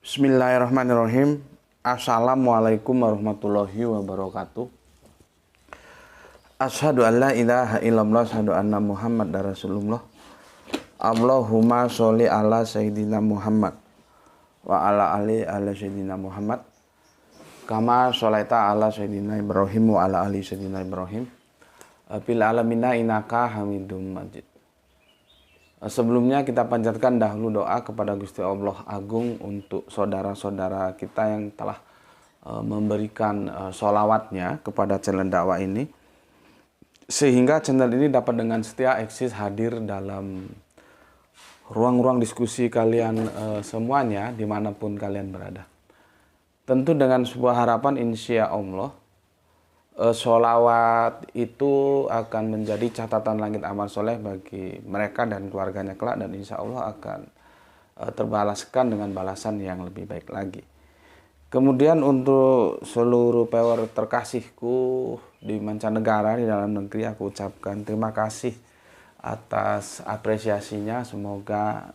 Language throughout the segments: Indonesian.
Bismillahirrahmanirrahim. Assalamualaikum warahmatullahi wabarakatuh. Asyhadu an la ilaha illallah, asyhadu anna Muhammad Rasulullah. Allahumma sholli ala sayyidina Muhammad wa ala ala sayyidina Muhammad. Kama sholaita ala sayyidina Ibrahim wa ala ali sayyidina Ibrahim. Fil alamina innaka Hamidum Majid. Sebelumnya kita panjatkan dahulu doa kepada Gusti Allah Agung untuk saudara-saudara kita yang telah memberikan sholawatnya kepada channel dakwah ini, sehingga channel ini dapat dengan setia eksis hadir dalam ruang-ruang diskusi kalian semuanya dimanapun kalian berada. Tentu dengan sebuah harapan insya Allah sholawat itu akan menjadi catatan langit amal soleh bagi mereka dan keluarganya kelak, dan insya Allah akan terbalaskan dengan balasan yang lebih baik lagi. Kemudian untuk seluruh viewer terkasihku di mancanegara, di dalam negeri, aku ucapkan terima kasih atas apresiasinya. Semoga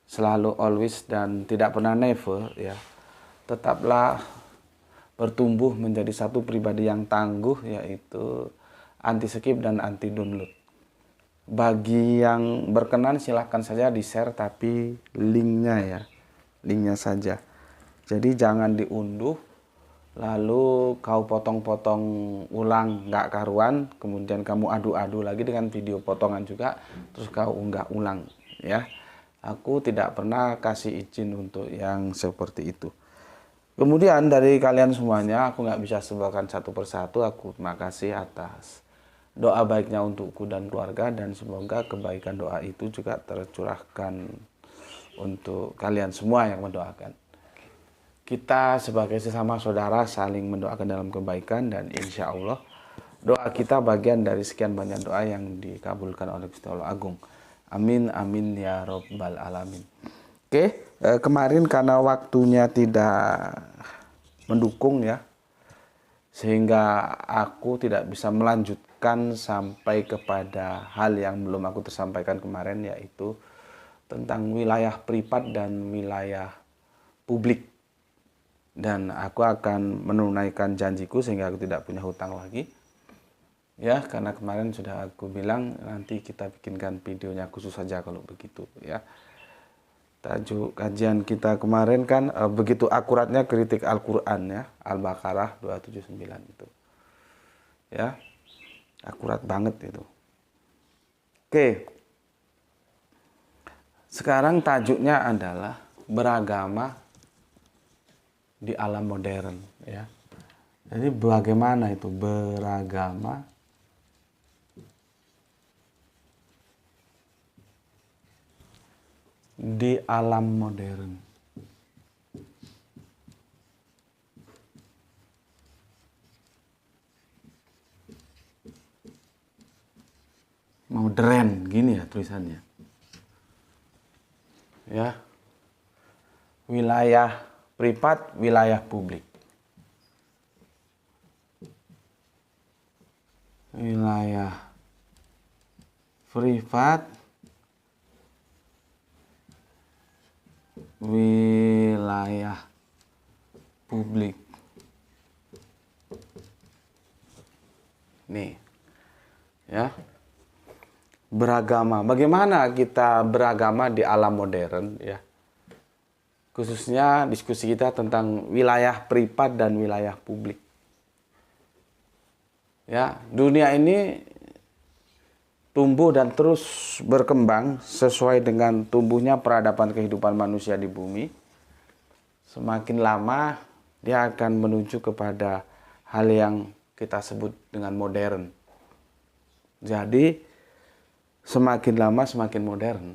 selalu always dan tidak pernah never ya, tetaplah bertumbuh menjadi satu pribadi yang tangguh, yaitu anti skip dan anti download. Bagi yang berkenan silahkan saja di share, tapi linknya saja. Jadi jangan diunduh lalu kau potong-potong ulang nggak karuan, kemudian kamu adu-adu lagi dengan video potongan juga, terus kau unggah ulang ya. Aku tidak pernah kasih izin untuk yang seperti itu. Kemudian dari kalian semuanya, aku nggak bisa sebutkan satu persatu. Aku terima kasih atas doa baiknya untukku dan keluarga, dan semoga kebaikan doa itu juga tercurahkan untuk kalian semua yang mendoakan. Kita sebagai sesama saudara saling mendoakan dalam kebaikan, dan insya Allah doa kita bagian dari sekian banyak doa yang dikabulkan oleh Gusti Allah Agung. Amin amin ya robbal alamin. Oke, kemarin karena waktunya tidak mendukung ya, sehingga aku tidak bisa melanjutkan sampai kepada hal yang belum aku tersampaikan kemarin, yaitu tentang wilayah privat dan wilayah publik. Dan aku akan menunaikan janjiku sehingga aku tidak punya hutang lagi ya, karena kemarin sudah aku bilang nanti kita bikinkan videonya khusus saja kalau begitu ya. Tajuk kajian kita kemarin kan begitu akuratnya kritik Al-Quran ya, Al-Baqarah 279 itu ya, akurat banget itu. Oke, sekarang tajuknya adalah beragama di alam modern ya. Jadi bagaimana itu beragama di alam modern. Modern gini ya tulisannya. Ya. Wilayah privat, wilayah publik. Wilayah privat, wilayah publik. Nih ya, beragama. Bagaimana kita beragama di alam modern ya, khususnya diskusi kita tentang wilayah privat dan wilayah publik ya. Dunia ini tumbuh dan terus berkembang sesuai dengan tumbuhnya peradaban kehidupan manusia di bumi. Semakin lama dia akan menuju kepada hal yang kita sebut dengan modern. Jadi semakin lama semakin modern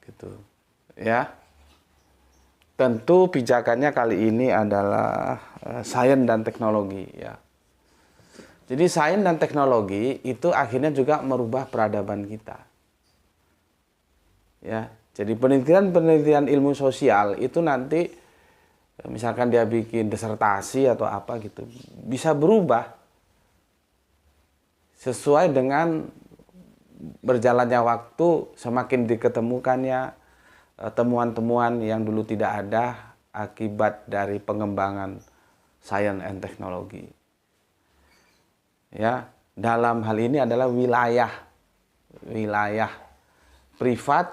gitu ya. Tentu pijakannya kali ini adalah sains dan teknologi ya. Jadi sains dan teknologi itu akhirnya juga merubah peradaban kita. Ya, jadi penelitian ilmu sosial itu nanti misalkan dia bikin disertasi atau apa gitu, bisa berubah sesuai dengan berjalannya waktu, semakin diketemukannya temuan-temuan yang dulu tidak ada akibat dari pengembangan sains and teknologi. Ya, dalam hal ini adalah wilayah privat,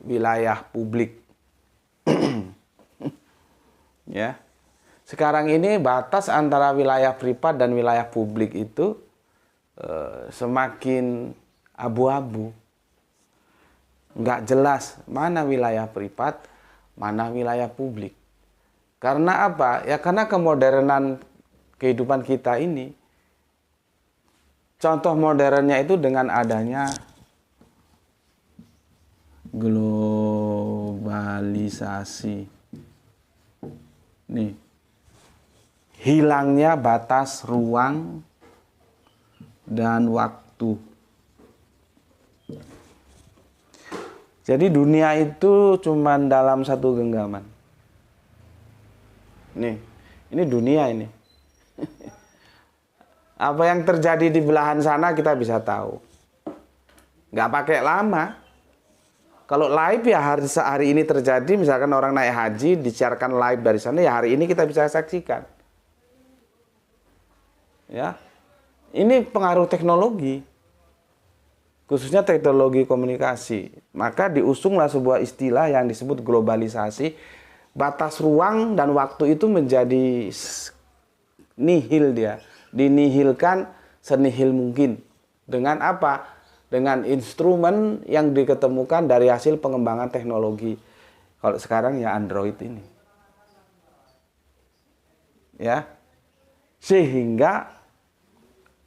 wilayah publik. Ya. Sekarang ini batas antara wilayah privat dan wilayah publik itu semakin abu-abu. Nggak jelas mana wilayah privat, mana wilayah publik. Karena apa? Ya karena kemodernan kehidupan kita ini. Contoh modernnya itu dengan adanya globalisasi. Nih, hilangnya batas ruang dan waktu. Jadi dunia itu cuma dalam satu genggaman. Nih, ini dunia ini. Apa yang terjadi di belahan sana kita bisa tahu. Nggak pakai lama. Kalau live ya hari ini terjadi, misalkan orang naik haji, disiarkan live dari sana, ya hari ini kita bisa saksikan. Ya, ini pengaruh teknologi, khususnya teknologi komunikasi. Maka diusunglah sebuah istilah yang disebut globalisasi. Batas ruang dan waktu itu menjadi nihil dia, dinihilkan senihil mungkin. Dengan apa? Dengan instrumen yang diketemukan dari hasil pengembangan teknologi. Kalau sekarang ya Android ini. Ya. Sehingga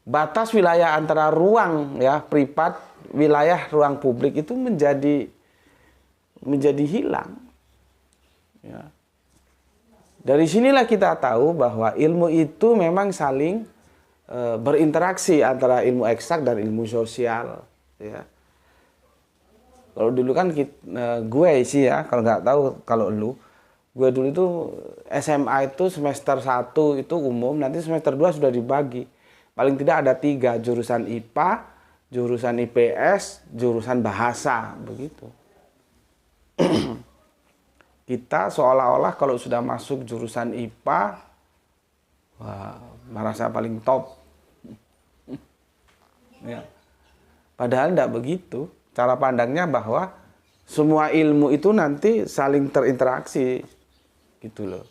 batas wilayah antara ruang ya privat, wilayah ruang publik itu menjadi hilang. Ya. Dari sinilah kita tahu bahwa ilmu itu memang saling berinteraksi antara ilmu eksak dan ilmu sosial. Ya. Kalau dulu kan gue sih ya, kalau nggak tahu kalau gue dulu itu SMA itu semester 1 itu umum, nanti semester 2 sudah dibagi. Paling tidak ada 3, jurusan IPA, jurusan IPS, jurusan bahasa, begitu. Kita seolah-olah kalau sudah masuk jurusan IPA, wah, merasa paling top. Ya. Padahal tidak begitu. Cara pandangnya bahwa semua ilmu itu nanti saling terinteraksi, gitu loh.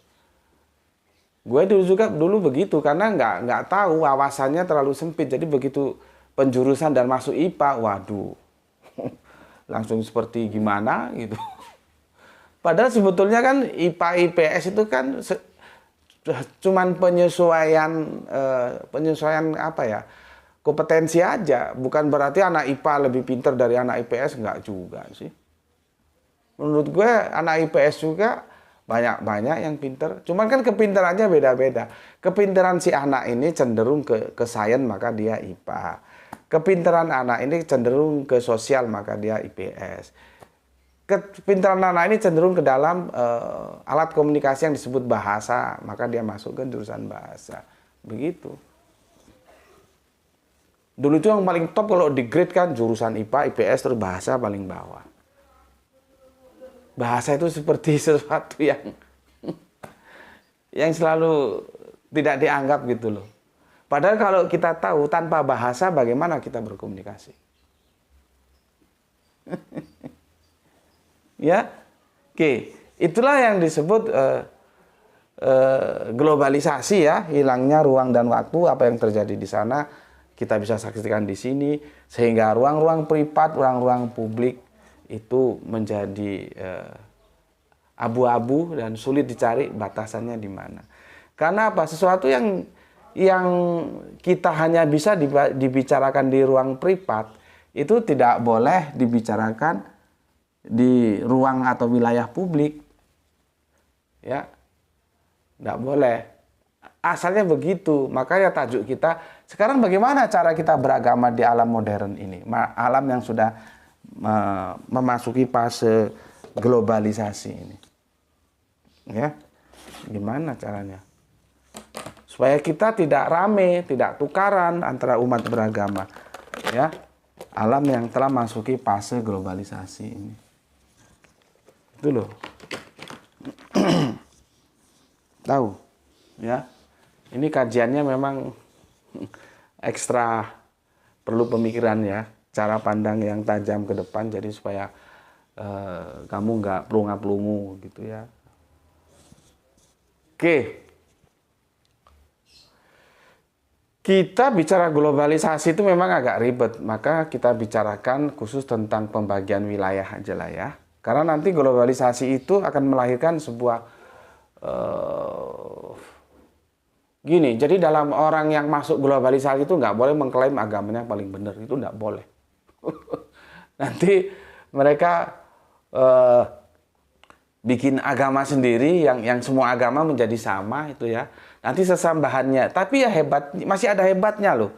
Gue dulu begitu karena nggak tahu, wawasannya terlalu sempit. Jadi begitu penjurusan dan masuk IPA, waduh, langsung seperti gimana gitu. Padahal sebetulnya kan IPA IPS itu kan cuman penyesuaian apa ya, kompetensi aja. Bukan berarti anak IPA lebih pintar dari anak IPS, enggak juga sih. Menurut gue anak IPS juga banyak yang pintar. Cuman kan kepintarannya beda-beda. Kepintaran si anak ini cenderung ke sains, maka dia IPA. Kepintaran anak ini cenderung ke sosial, maka dia IPS. Kepintaran anak ini cenderung ke dalam alat komunikasi yang disebut bahasa, maka dia masuk ke jurusan bahasa. Begitu. Dulu itu yang paling top kalau di grade kan jurusan IPA, IPS, terus bahasa paling bawah. Bahasa itu seperti sesuatu yang selalu tidak dianggap gitu loh. Padahal kalau kita tahu tanpa bahasa bagaimana kita berkomunikasi. Ya, oke, itulah yang disebut globalisasi ya, hilangnya ruang dan waktu. Apa yang terjadi di sana kita bisa saksikan di sini, sehingga ruang-ruang privat, ruang-ruang publik itu menjadi abu-abu dan sulit dicari batasannya di mana. Karena apa? Sesuatu yang kita hanya bisa dibicarakan di ruang privat itu tidak boleh dibicarakan di ruang atau wilayah publik. Ya. Tidak boleh. Asalnya begitu. Makanya tajuk kita sekarang bagaimana cara kita beragama di alam modern ini, alam yang sudah memasuki fase globalisasi ini. Ya. Gimana caranya? Supaya kita tidak rame, tidak tukaran antara umat beragama. Ya. Alam yang telah masuki fase globalisasi ini. Itu loh. Tahu, ya. Ini kajiannya memang ekstra perlu pemikiran ya, cara pandang yang tajam ke depan, jadi supaya kamu nggak pelunga-pelungu gitu ya. Oke. Kita bicara globalisasi itu memang agak ribet, maka kita bicarakan khusus tentang pembagian wilayah aja lah ya. Karena nanti globalisasi itu akan melahirkan sebuah gini, jadi dalam orang yang masuk globalisasi itu nggak boleh mengklaim agamanya paling benar, itu nggak boleh. Nanti mereka bikin agama sendiri yang semua agama menjadi sama itu ya. Nanti sesembahannya, tapi ya hebat, masih ada hebatnya loh.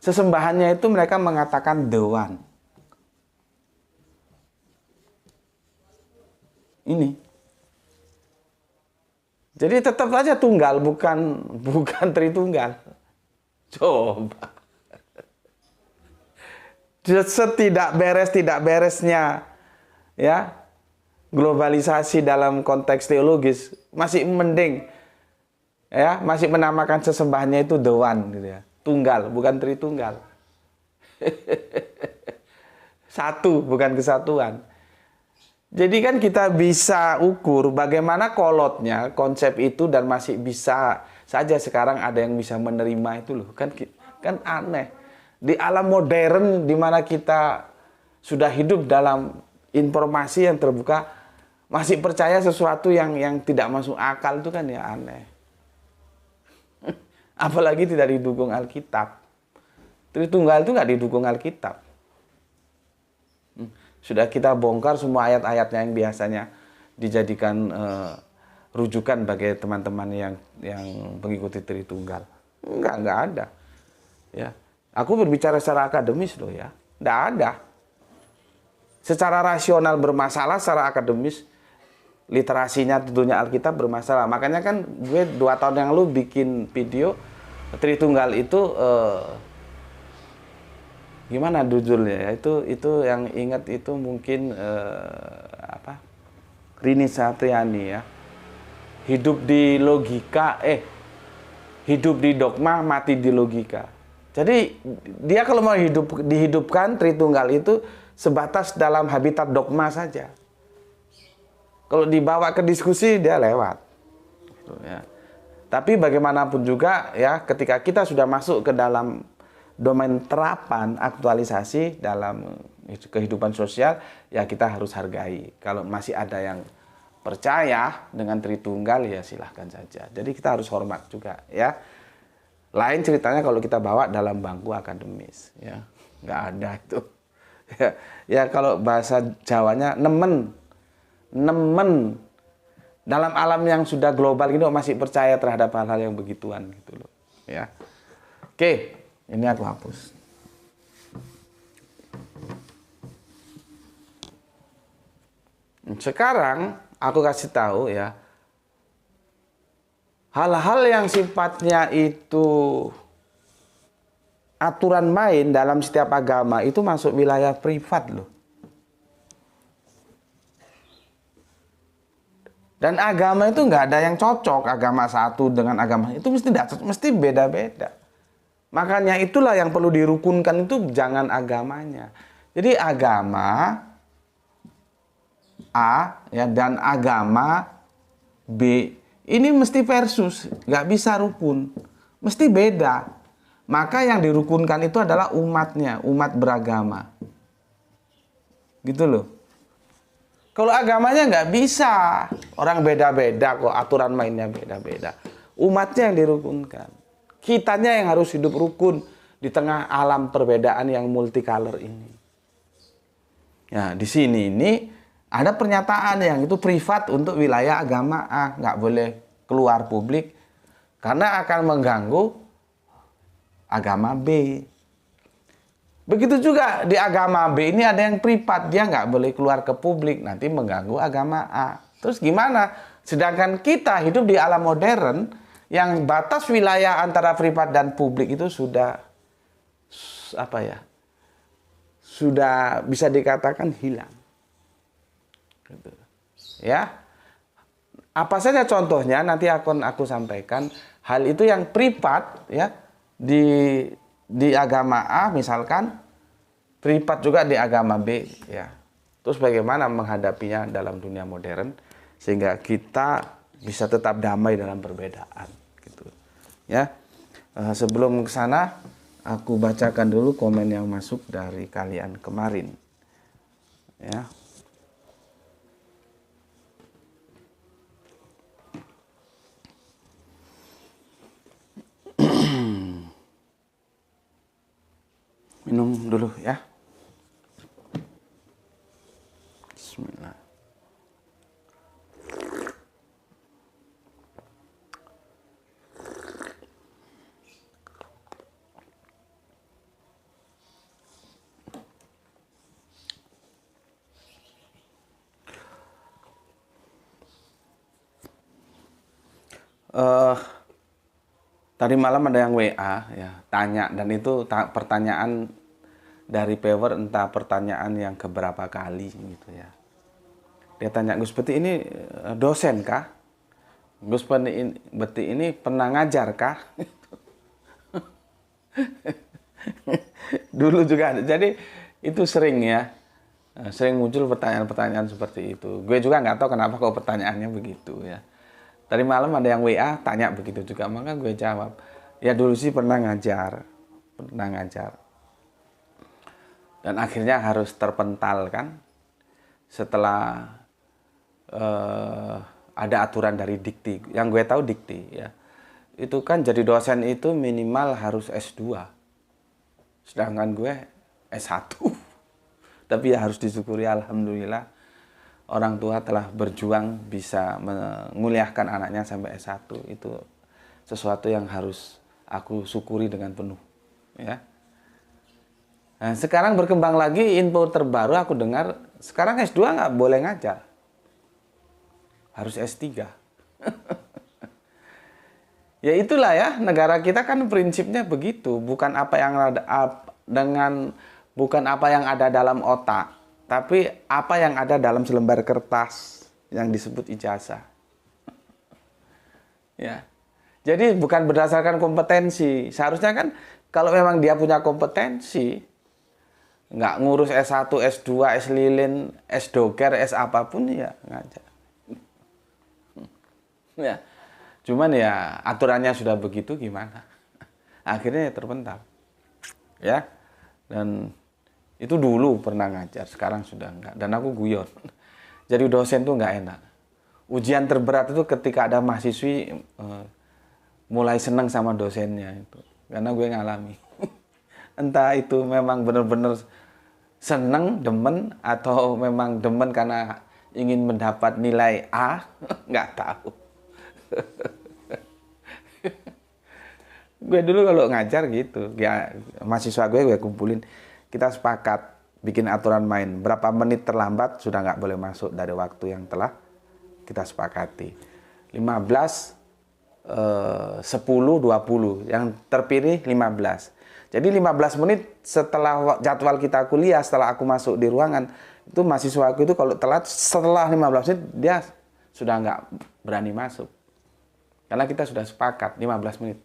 Sesembahannya itu mereka mengatakan the one. Ini. Jadi tetap saja tunggal, bukan Tritunggal. Coba. Setidak tidak beresnya ya globalisasi dalam konteks teologis masih mending ya, masih menamakan sesembahannya itu the one gitu ya. Tunggal, bukan Tritunggal. Satu, bukan kesatuan. Jadi kan kita bisa ukur bagaimana kolotnya konsep itu dan masih bisa saja sekarang ada yang bisa menerima itu loh. Kan aneh. Di alam modern di mana kita sudah hidup dalam informasi yang terbuka masih percaya sesuatu yang tidak masuk akal itu kan ya aneh. Apalagi tidak didukung Alkitab. Tritunggal itu nggak didukung Alkitab. Sudah kita bongkar semua ayat-ayatnya yang biasanya dijadikan rujukan bagi teman-teman yang mengikuti Tritunggal. Enggak ada. Ya. Aku berbicara secara akademis loh ya. Enggak ada. Secara rasional bermasalah, secara akademis literasinya tentunya Alkitab bermasalah. Makanya kan gue 2 tahun yang lalu bikin video Tritunggal itu gimana judulnya ya, itu yang ingat itu mungkin Rini Satriani ya, hidup di logika hidup di dogma, mati di logika. Jadi dia kalau mau dihidupkan Tritunggal itu sebatas dalam habitat dogma saja. Kalau dibawa ke diskusi dia lewat gitu, ya. Tapi bagaimanapun juga ya, ketika kita sudah masuk ke dalam domain terapan aktualisasi dalam kehidupan sosial, ya kita harus hargai. Kalau masih ada yang percaya dengan Tritunggal ya silahkan saja. Jadi kita harus hormat juga ya. Lain ceritanya kalau kita bawa dalam bangku akademis ya, nggak ada itu. Ya kalau bahasa Jawanya nemen dalam alam yang sudah global ini masih percaya terhadap hal-hal yang begituan gitu loh ya. Oke. Ini aku hapus. Sekarang aku kasih tahu ya, hal-hal yang sifatnya itu aturan main dalam setiap agama itu masuk wilayah privat loh. Dan agama itu nggak ada yang cocok, agama satu dengan agama itu mesti beda-beda. Makanya itulah yang perlu dirukunkan itu jangan agamanya. Jadi agama A ya dan agama B ini mesti versus, nggak bisa rukun, mesti beda. Maka yang dirukunkan itu adalah umatnya, umat beragama. Gitu loh. Kalau agamanya nggak bisa, orang beda-beda kok, aturan mainnya beda-beda. Umatnya yang dirukunkan. Kitanya yang harus hidup rukun di tengah alam perbedaan yang multicolor ini. Ya, di sini ini ada pernyataan yang itu privat untuk wilayah agama A, nggak boleh keluar publik karena akan mengganggu agama B. Begitu juga di agama B ini ada yang privat, dia nggak boleh keluar ke publik, nanti mengganggu agama A. Terus gimana? Sedangkan kita hidup di alam modern yang batas wilayah antara privat dan publik itu sudah sudah bisa dikatakan hilang. Gitu. Ya, apa saja contohnya nanti akan aku sampaikan. Hal itu yang privat ya di agama A misalkan, privat juga di agama B ya. Terus bagaimana menghadapinya dalam dunia modern sehingga kita bisa tetap damai dalam perbedaan gitu. Ya. Sebelum ke sana aku bacakan dulu komen yang masuk dari kalian kemarin. Ya. Minum dulu ya. Bismillah. Tadi malam ada yang WA ya, tanya, dan itu pertanyaan dari Pewer, entah pertanyaan yang keberapa kali gitu ya. Dia tanya, Gus Beti ini dosen kah? Gus Beti ini pernah ngajar kah? Dulu juga ada. Jadi itu sering ya, sering muncul pertanyaan-pertanyaan seperti itu. Gue juga nggak tahu kenapa kok pertanyaannya begitu ya. Tadi malam ada yang WA tanya begitu juga, maka gue jawab, ya dulu sih pernah ngajar. Dan akhirnya harus terpental kan, setelah ada aturan dari Dikti. Yang gue tahu Dikti ya, itu kan jadi dosen itu minimal harus S2. Sedangkan gue S1. Tapi ya harus disyukuri, alhamdulillah orang tua telah berjuang bisa menguliahkan anaknya sampai S1. Itu sesuatu yang harus aku syukuri dengan penuh ya. Nah, sekarang berkembang lagi info terbaru aku dengar, sekarang S2 nggak boleh ngajar, harus S3. Ya itulah ya, negara kita kan prinsipnya begitu, bukan apa yang ada dalam otak, tapi apa yang ada dalam selembar kertas yang disebut ijazah. Ya. Jadi bukan berdasarkan kompetensi. Seharusnya kan kalau memang dia punya kompetensi, nggak ngurus S1, S2, S lilin, S doker, S apapun ya ngajar. Ya. Cuman ya aturannya sudah begitu, gimana? Akhirnya ya terpental. Ya. Dan itu dulu pernah ngajar, sekarang sudah enggak. Dan aku guyon. Jadi dosen tuh enggak enak. Ujian terberat itu ketika ada mahasiswi mulai senang sama dosennya itu. Karena gue ngalami. Entah itu memang benar-benar senang, demen, atau memang demen karena ingin mendapat nilai A, nggak tahu. Gue dulu kalau ngajar gitu, ya mahasiswa gue kumpulin, kita sepakat bikin aturan main. Berapa menit terlambat sudah nggak boleh masuk dari waktu yang telah kita sepakati. 15, 10, 20, yang terpilih 15. Jadi 15 menit setelah jadwal kita kuliah, setelah aku masuk di ruangan, itu mahasiswa aku itu kalau telat setelah 15 menit dia sudah nggak berani masuk. Karena kita sudah sepakat 15 menit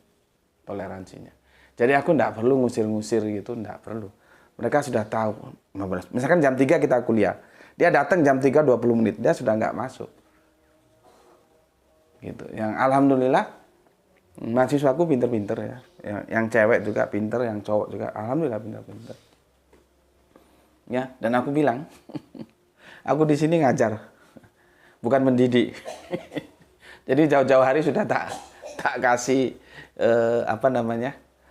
toleransinya. Jadi aku nggak perlu ngusir-ngusir gitu, nggak perlu. Mereka sudah tahu 15. Misalkan jam 3 kita kuliah, dia datang jam 3 20 menit, dia sudah nggak masuk. Gitu. Yang alhamdulillah mahasiswaku pinter-pinter ya. Yang cewek juga pinter, yang cowok juga alhamdulillah pinter-pinter. Ya, dan aku bilang, aku di sini ngajar, bukan mendidik. Jadi jauh-jauh hari sudah tak kasih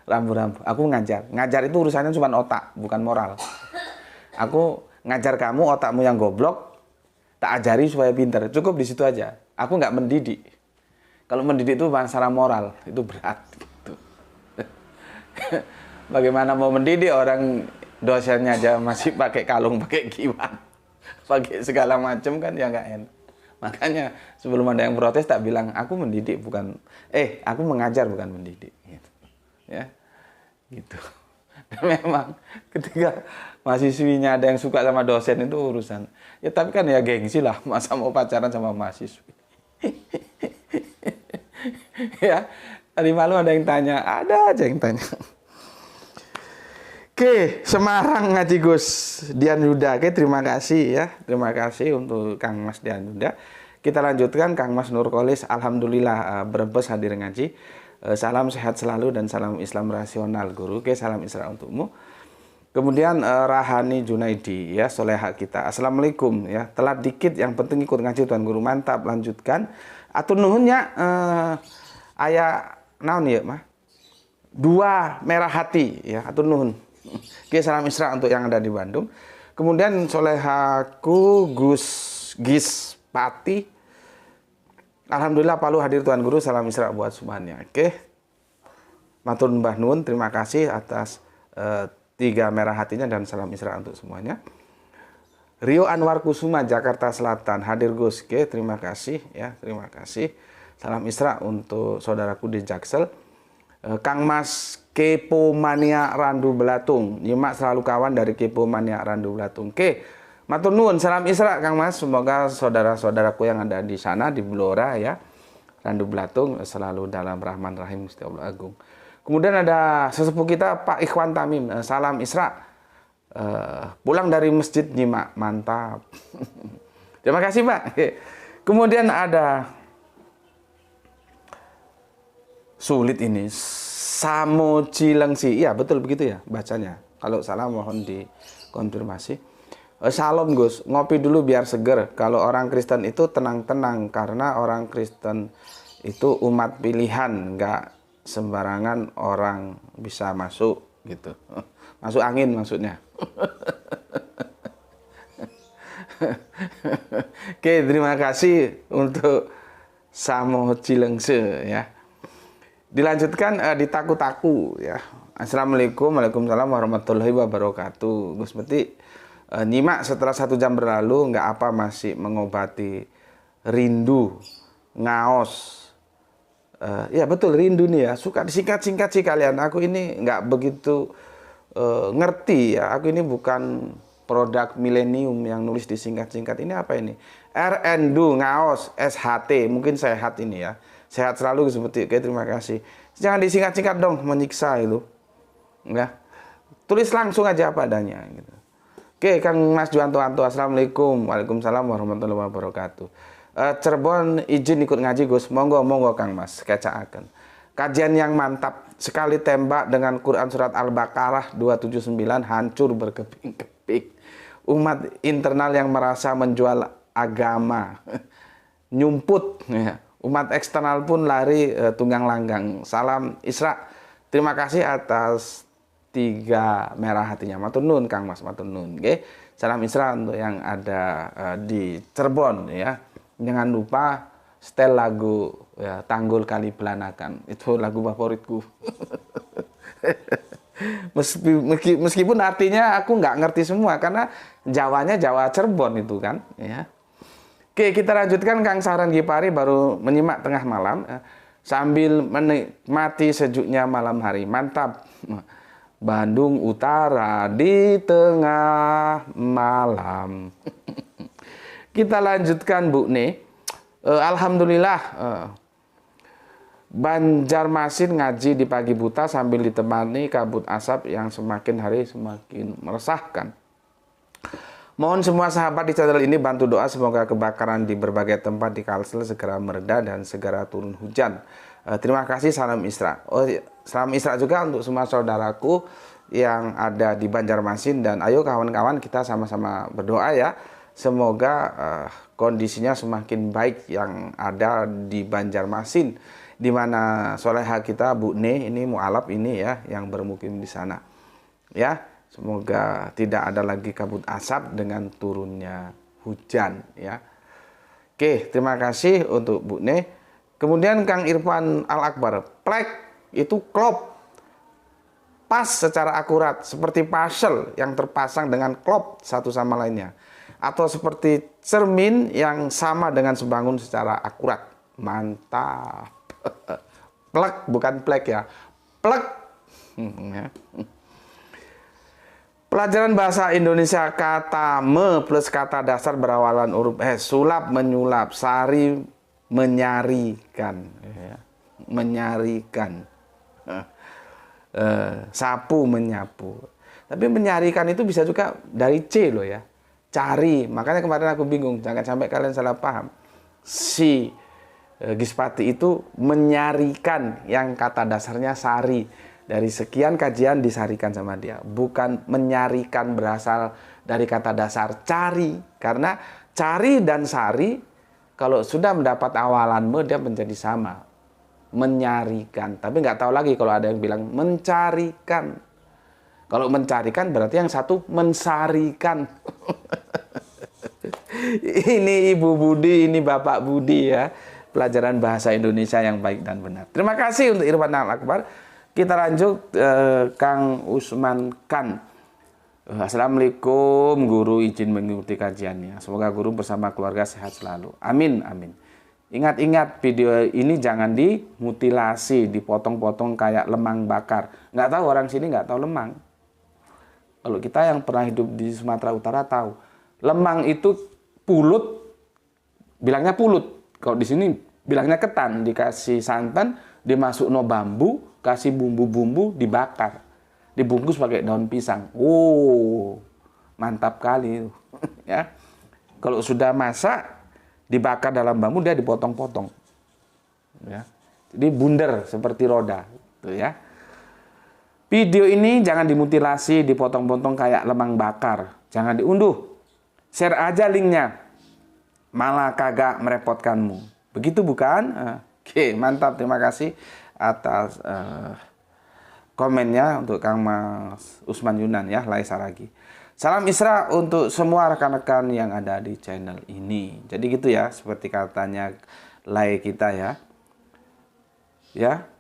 rambu-rambu. Aku ngajar. Ngajar itu urusannya cuma otak, bukan moral. Aku ngajar kamu, otakmu yang goblok, tak ajari supaya pinter. Cukup di situ aja. Aku nggak mendidik. Kalau mendidik itu masalah moral, itu berat. Gitu. Bagaimana mau mendidik orang dosennya aja masih pakai kalung, pakai giwan, pakai segala macam kan ya nggak enak. Makanya sebelum ada yang protes tak bilang aku mendidik bukan, aku mengajar bukan mendidik. Gitu. Ya, gitu. Memang ketika mahasiswinya ada yang suka sama dosen itu urusan. Ya tapi kan ya gengsi lah, masa mau pacaran sama mahasiswi. Ya, tadi malu ada yang tanya, ada aja yang tanya. Oke, Semarang Ngaji Gus Dian Yuda. Oke, terima kasih ya. Terima kasih untuk Kang Mas Dian Yuda. Kita lanjutkan Kang Mas Nurkolis. Alhamdulillah Brebes hadir ngaji. Salam sehat selalu dan salam Islam rasional guru. Oke, salam Isra untukmu. Kemudian Rahani Junaidi ya, soleha kita. Assalamualaikum ya. Telat dikit yang penting ikut ngaji Tuan Guru. Mantap, lanjutkan. Atur nuhunnya ayah naon ya mah. 2 merah hati ya, atur nuhun. Oke, salam Isra untuk yang ada di Bandung. Kemudian solehaku Gus Gis Pati. Alhamdulillah Palu hadir Tuan Guru. Salam Isra buat semuanya. Oke. Matur Mbah Nun, terima kasih atas 3 merah hatinya dan salam Isra untuk semuanya. Rio Anwar Kusuma Jakarta Selatan hadir Gus. Oke, terima kasih ya, terima kasih. Salam Isra untuk saudaraku di Jaksel. Kang Mas Kepo Mania Randu Belatung. Nyimak selalu kawan dari Kepo Mania Randu Belatung. Oke, matur nuwun, salam Isra Kang Mas. Semoga saudara-saudaraku yang ada di sana di Blora ya, Randu Belatung selalu dalam rahman rahim Gusti Allah Agung. Kemudian ada sesepuh kita Pak Ikhwan Tamim. Salam Isra. Pulang dari masjid nyimak, mantap. Terima kasih Pak. Kemudian ada sulit ini, Samo Cilengsi. Iya betul begitu ya bacanya. Kalau salah mohon dikonfirmasi. Salam Gus, ngopi dulu biar seger. Kalau orang Kristen itu tenang-tenang karena orang Kristen itu umat pilihan, nggak sembarangan orang bisa masuk gitu. Masuk angin maksudnya. Oke, terima kasih untuk Samo Cilengse ya. Dilanjutkan di Taku-Taku ya. Assalamualaikum, waalaikumsalam warahmatullahi wabarakatuh. Gus Beti nyimak setelah 1 jam berlalu, nggak apa masih mengobati rindu, ngaos. Ya betul rindu nih ya. Suka disingkat-singkat sih kalian. Aku ini nggak begitu ngerti ya. Aku ini bukan produk milenium yang nulis disingkat-singkat. Ini apa ini? RNDU ngaos SHT. Mungkin sehat ini ya. Sehat selalu seperti oke, terima kasih. Jangan disingkat-singkat dong, menyiksa itu. Ya. Tulis langsung aja apa adanya gitu. Oke, Kang Mas Juanto Anto. Assalamualaikum. Waalaikumsalam warahmatullahi wabarakatuh. Cirebon izin ikut ngaji Gus. Monggo Kang Mas, kecaaken. Kajian yang mantap. Sekali tembak dengan Quran surat Al-Baqarah 279 hancur berkeping-keping. Umat internal yang merasa menjual agama nyumput ya. Umat eksternal pun lari tunggang langgang. Salam Isra. Terima kasih atas 3 merah hatinya. Matur nuwun Kang Mas, matur nuwun. Oke. Salam Isra untuk yang ada di Cirebon ya. Jangan lupa setel lagu ya, Tanggul Kali Belanakan. Itu lagu favoritku. Meskipun artinya aku nggak ngerti semua karena Jawanya Jawa Cirebon itu kan ya. Oke, kita lanjutkan Kang Sahran Gipari baru menyimak tengah malam sambil menikmati sejuknya malam hari. Mantap. Bandung Utara di tengah malam. Kita lanjutkan Bu Ne. Alhamdulillah Banjarmasin ngaji di pagi buta sambil ditemani kabut asap yang semakin hari semakin meresahkan. Mohon semua sahabat di channel ini bantu doa semoga kebakaran di berbagai tempat di Kalsel segera mereda dan segera turun hujan. Terima kasih, salam Isra. Salam Isra juga untuk semua saudaraku yang ada di Banjarmasin dan ayo kawan-kawan kita sama-sama berdoa ya. Semoga kondisinya semakin baik yang ada di Banjarmasin di mana soleha kita Bu Ne ini mualaf ini ya yang bermukim di sana. Ya. Semoga tidak ada lagi kabut asap dengan turunnya hujan ya. Oke, terima kasih untuk Bu Ne. Kemudian Kang Irfan Al-Akbar, plek itu klop pas secara akurat seperti puzzle yang terpasang dengan klop satu sama lainnya atau seperti cermin yang sama dengan sebangun secara akurat. Mantap. Plek bukan plek ya. Plek. Ya. Pelajaran bahasa Indonesia kata me plus kata dasar berawalan huruf S. Sulap menyulap, sari menyarikan, ya. Menyarikan, sapu menyapu. Tapi menyarikan itu bisa juga dari C loh ya, cari. Makanya kemarin aku bingung, jangan sampai kalian salah paham. Si Gispati itu menyarikan yang kata dasarnya sari. Dari sekian kajian disarikan sama dia. Bukan menyarikan berasal dari kata dasar cari. Karena cari dan sari kalau sudah mendapat awalan me dia menjadi sama. Menyarikan. Tapi nggak tahu lagi kalau ada yang bilang mencarikan. Kalau mencarikan berarti yang satu mensarikan. Ini Ibu Budi, ini Bapak Budi ya. Pelajaran bahasa Indonesia yang baik dan benar. Terima kasih untuk Irwan Al-Akbar. Kita lanjut Kang Usman Khan. Assalamualaikum guru, izin mengikuti kajiannya. Semoga guru bersama keluarga sehat selalu. Amin, amin. Ingat-ingat video ini jangan dimutilasi, dipotong-potong kayak lemang bakar. Nggak tahu orang sini nggak tahu lemang. Kalau kita yang pernah hidup di Sumatera Utara tahu. Lemang itu pulut, bilangnya pulut. Kalau di sini bilangnya ketan, dikasih santan, dimasuk no bambu, kasih bumbu-bumbu, dibakar, dibungkus pakai daun pisang. Oh, mantap kali ya. Kalau sudah masak, dibakar dalam bambu, dia dipotong-potong ya. Jadi bundar seperti roda tuh ya. Video ini jangan dimutilasi, dipotong-potong kayak lemang bakar. Jangan diunduh. Share aja linknya, malah kagak merepotkanmu. Begitu bukan? Oke, mantap. Terima kasih atas komennya untuk Kang Mas Usman Yunan ya, Lai Saragi. Salam Isra untuk semua rekan-rekan yang ada di channel ini. Jadi gitu ya, seperti katanya Lai kita ya. Ya,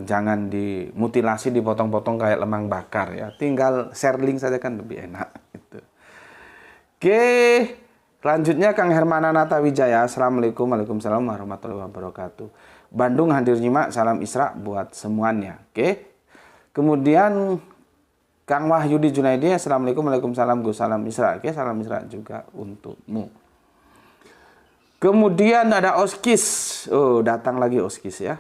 jangan dimutilasi, dipotong-potong kayak lemang bakar ya. Tinggal share link saja kan lebih enak gitu. Oke, selanjutnya Kang Hermana Nata Wijaya. Assalamualaikum, waalaikumsalam warahmatullahi wabarakatuh. Bandung hadir nyimak, salam Isra buat semuanya. Oke. Kemudian Kang Wahyudi Junaidi, assalamualaikum, waalaikumsalam, Gus, salam Isra. Oke, salam Isra juga untukmu. Kemudian ada Oskis. Oh, datang lagi Oskis ya.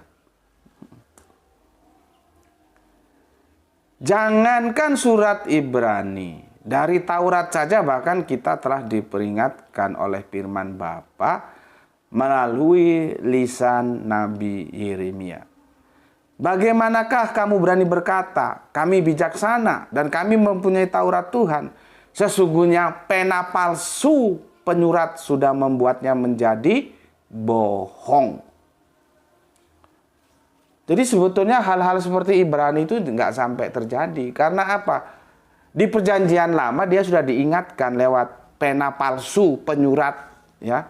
Jangankan surat Ibrani, dari Taurat saja bahkan kita telah diperingatkan oleh firman Bapa melalui lisan Nabi Yeremia. Bagaimanakah kamu berani berkata, kami bijaksana dan kami mempunyai Taurat Tuhan. Sesungguhnya pena palsu penyurat sudah membuatnya menjadi bohong. Jadi sebetulnya hal-hal seperti Ibrani itu nggak sampai terjadi. Karena apa? Di perjanjian lama dia sudah diingatkan lewat pena palsu penyurat ya,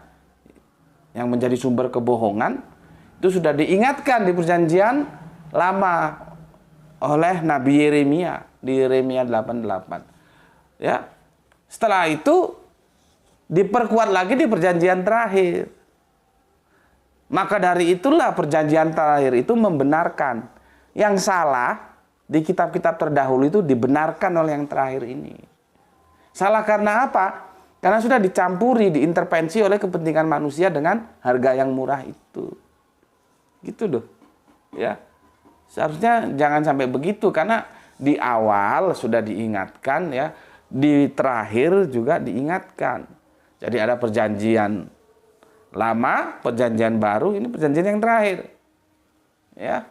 yang menjadi sumber kebohongan, itu sudah diingatkan di perjanjian lama oleh Nabi Yeremia di Yeremia 88 ya. Setelah itu diperkuat lagi di perjanjian terakhir. Maka dari itulah perjanjian terakhir itu membenarkan yang salah di kitab-kitab terdahulu itu dibenarkan oleh yang terakhir ini. Salah karena apa? Karena sudah dicampuri, diintervensi oleh kepentingan manusia dengan harga yang murah itu. Gitu loh. Ya. Seharusnya jangan sampai begitu, karena di awal sudah diingatkan ya, di terakhir juga diingatkan. Jadi ada perjanjian lama, perjanjian baru, ini perjanjian yang terakhir. Ya.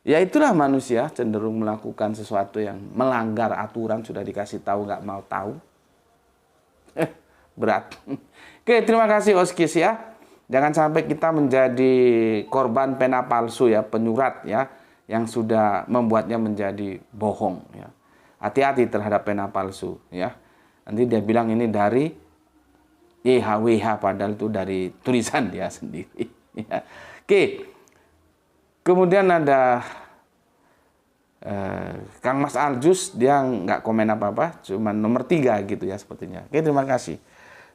Ya itulah manusia cenderung melakukan sesuatu yang melanggar aturan, sudah dikasih tahu nggak mau tahu. Berat. Oke, terima kasih Oskis ya. Jangan sampai kita menjadi korban pena palsu ya, penyurat ya, yang sudah membuatnya menjadi bohong ya. Hati-hati terhadap pena palsu ya. Nanti dia bilang ini dari YHWH padahal itu dari tulisan dia sendiri ya. Oke. Kemudian ada Kang Mas Aljus, dia nggak komen apa-apa, cuma nomor 3 gitu ya sepertinya. Oke, terima kasih.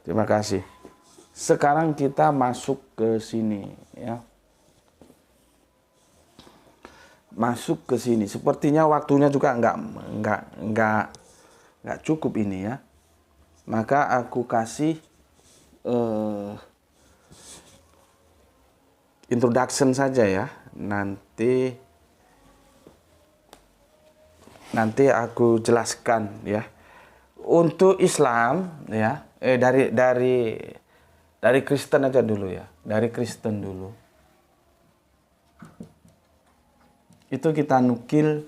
Terima kasih. Sekarang kita masuk ke sini ya. masuk ke sini. Sepertinya waktunya juga nggak cukup ini ya. Maka aku kasih introduction saja ya. Nanti aku jelaskan ya. Untuk Islam ya, dari Kristen aja dulu ya. Dari Kristen dulu. Itu kita nukil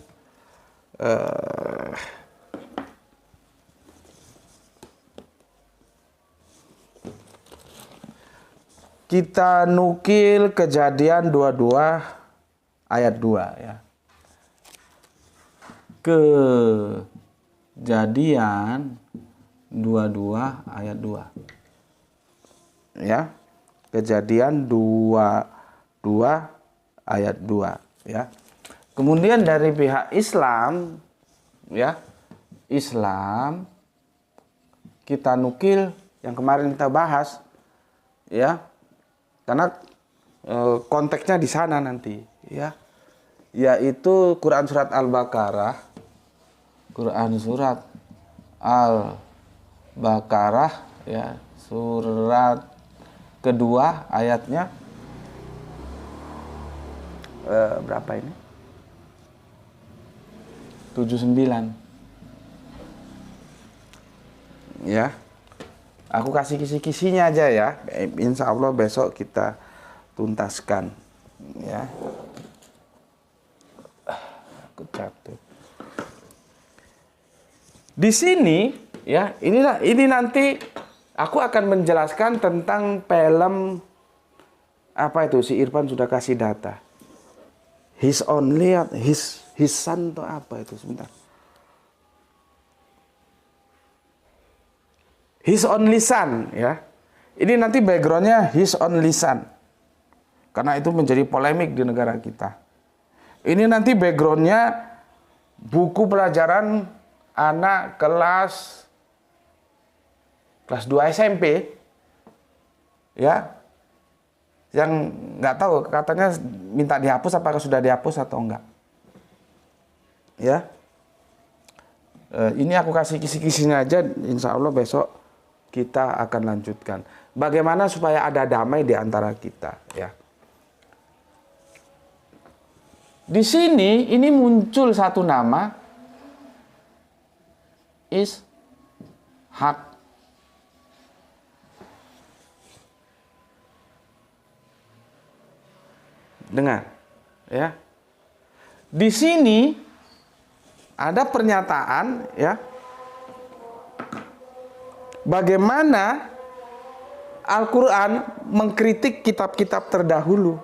Kejadian 22 ayat 2 ya. Kejadian 22 ayat 2. Ya. Kejadian 22 ayat 2 ya. Kemudian dari pihak Islam ya. Islam kita nukil yang kemarin kita bahas ya. Karena konteksnya di sana nanti ya. Yaitu Quran surat Al-Baqarah. Quran surat Al-Baqarah ya, surat kedua ayatnya berapa ini? 79. Ya. Aku kasih kisi-kisinya aja ya. Insya Allah besok kita tuntaskan. Ya. Aku catat. Di sini ya, ini nanti aku akan menjelaskan tentang film apa itu, si Irfan sudah kasih data. His son atau apa itu, sebentar. His only son ya. Ini nanti backgroundnya his only son. Karena itu menjadi polemik di negara kita. Ini nanti backgroundnya buku pelajaran anak kelas 2 SMP. Ya. Yang nggak tahu, katanya minta dihapus, apakah sudah dihapus atau enggak. Ya. Ini aku kasih kisi-kisinya aja, insya Allah besok kita akan lanjutkan. Bagaimana supaya ada damai di antara kita, ya. Di sini ini muncul satu nama, Ishak. Dengar, ya. Di sini ada pernyataan, ya. Bagaimana Al-Quran mengkritik kitab-kitab terdahulu.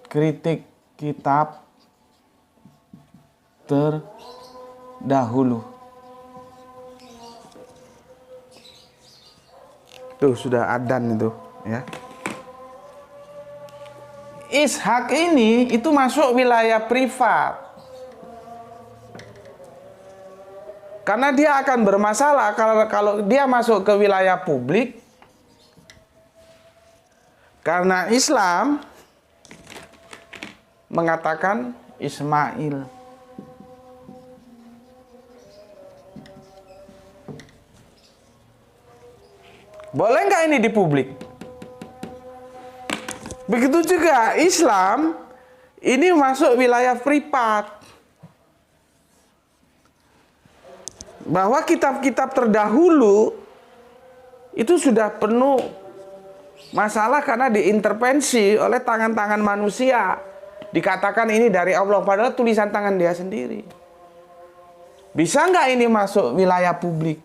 Kritik kitab terdahulu. Tuh sudah adzan itu, ya. Ishak ini itu masuk wilayah privat. Karena dia akan bermasalah kalau dia masuk ke wilayah publik. Karena Islam mengatakan Ismail. Boleh nggak ini di publik? Begitu juga Islam ini masuk wilayah privat. Bahwa kitab-kitab terdahulu itu sudah penuh masalah karena diintervensi oleh tangan-tangan manusia. Dikatakan ini dari Allah, padahal tulisan tangan dia sendiri. Bisa nggak ini masuk wilayah publik?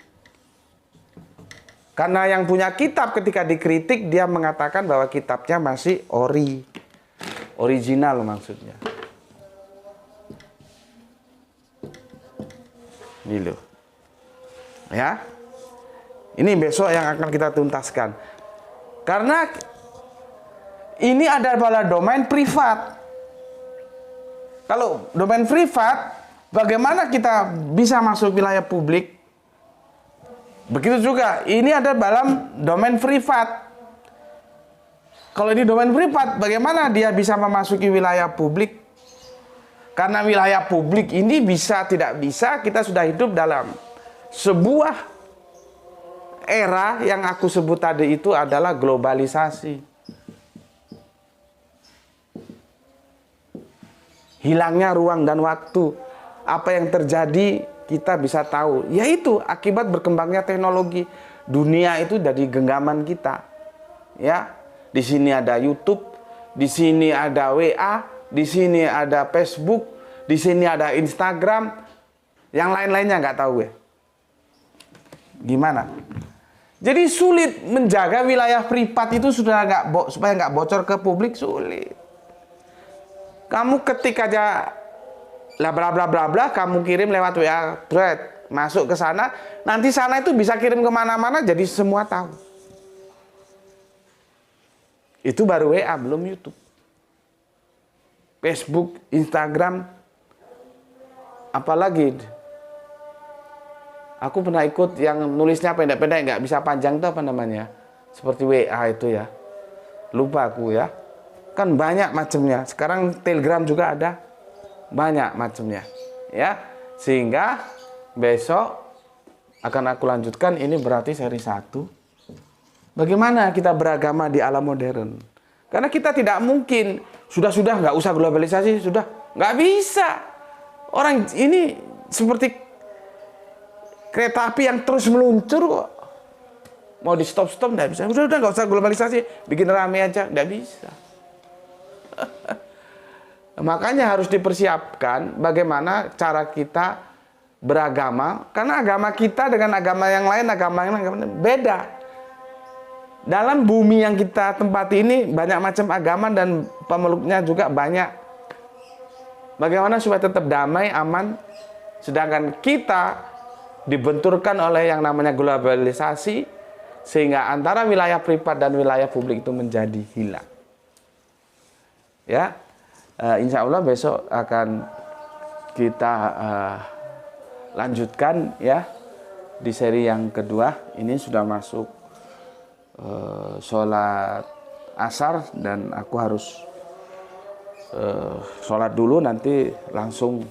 Karena yang punya kitab ketika dikritik, dia mengatakan bahwa kitabnya masih original maksudnya. Ini loh. Ya. Ini besok yang akan kita tuntaskan. Karena ini adalah domain privat. Kalau domain privat, bagaimana kita bisa masuk wilayah publik? Begitu juga, ini ada dalam domain privat. Kalau di domain privat, bagaimana dia bisa memasuki wilayah publik? Karena wilayah publik ini bisa tidak bisa, kita sudah hidup dalam sebuah era yang aku sebut tadi itu adalah globalisasi. Hilangnya ruang dan waktu. Apa yang terjadi kita bisa tahu. Yaitu akibat berkembangnya teknologi. Dunia itu dari genggaman kita. Ya, di sini ada YouTube, di sini ada WA, di sini ada Facebook, di sini ada Instagram. Yang lain-lainnya nggak tahu gue. Gimana? Jadi sulit menjaga wilayah privat itu sudah supaya nggak bocor ke publik, sulit. Kamu ketik aja bla bla bla bla bla, kamu kirim lewat WA thread, masuk ke sana, nanti sana itu bisa kirim kemana-mana, jadi semua tahu. Itu baru WA, belum YouTube, Facebook, Instagram, apalagi. Aku pernah ikut yang nulisnya pendek-pendek, nggak bisa panjang, itu apa namanya? Seperti WA itu ya, lupa aku ya. Kan banyak macamnya. Sekarang Telegram juga ada, banyak macamnya, ya. Sehingga besok akan aku lanjutkan. Ini berarti seri 1. Bagaimana kita beragama di alam modern? Karena kita tidak mungkin sudah nggak usah globalisasi, sudah nggak bisa. Orang ini seperti kereta api yang terus meluncur kok. Mau di stop nggak bisa. Udah nggak usah globalisasi, bikin rame aja, nggak bisa. Makanya harus dipersiapkan bagaimana cara kita beragama, karena agama kita dengan agama yang lain beda. Dalam bumi yang kita tempati ini banyak macam agama dan pemeluknya juga banyak. Bagaimana supaya tetap damai, aman, sedangkan kita dibenturkan oleh yang namanya globalisasi, sehingga antara wilayah privat dan wilayah publik itu menjadi hilang. Ya, insya Allah besok akan kita lanjutkan ya di seri yang kedua. Ini sudah masuk sholat asar dan aku harus sholat dulu, nanti langsung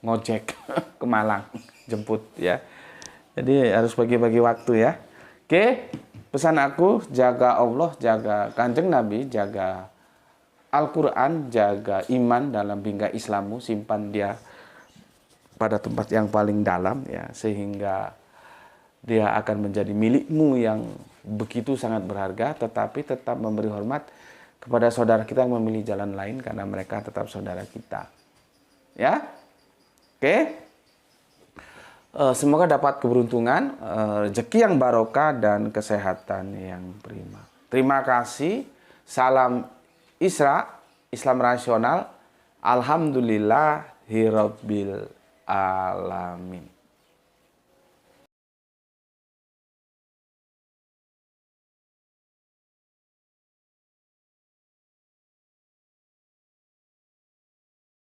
ngojek ke Malang jemput ya. Jadi harus bagi-bagi waktu ya. Oke. Pesan aku, jaga Allah, jaga Kanjeng Nabi, jaga Al-Quran, jaga iman dalam bingkai Islammu, simpan dia pada tempat yang paling dalam, ya, sehingga dia akan menjadi milikmu yang begitu sangat berharga, tetapi tetap memberi hormat kepada saudara kita yang memilih jalan lain, karena mereka tetap saudara kita. Ya, oke. Semoga dapat keberuntungan, rezeki yang barokah, dan kesehatan yang prima. Terima kasih. Salam Isra, Islam rasional. Alhamdulillahirabbil alamin.